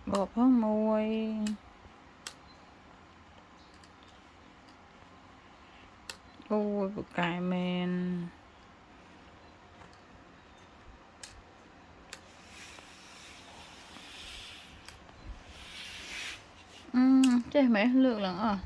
bọt hơn môi ôi bực cài men chứ mẹ lượt lần à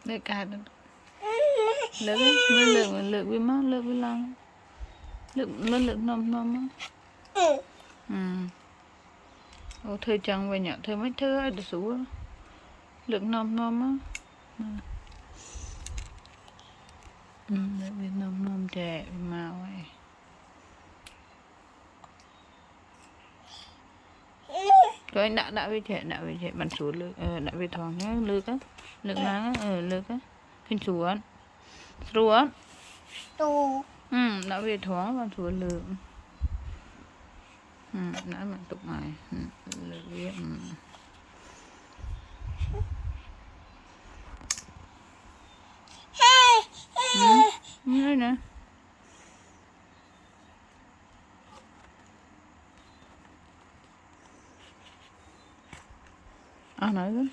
để cài được lượt lượt với má lượt với lăng lượt nôm á ô thơ chẳng về nhà thơ mấy thơ ai được số lượt nôm á lượt với nôm trẻ màu ấy rồi anh đã với trẻ bắn xuống lượt đã về thòng nhá lượt á lượt ngang á lượt á kinh xuống tu đã về thoáng bắn xuống lượt đã mà tục này lượt viết đây nè nói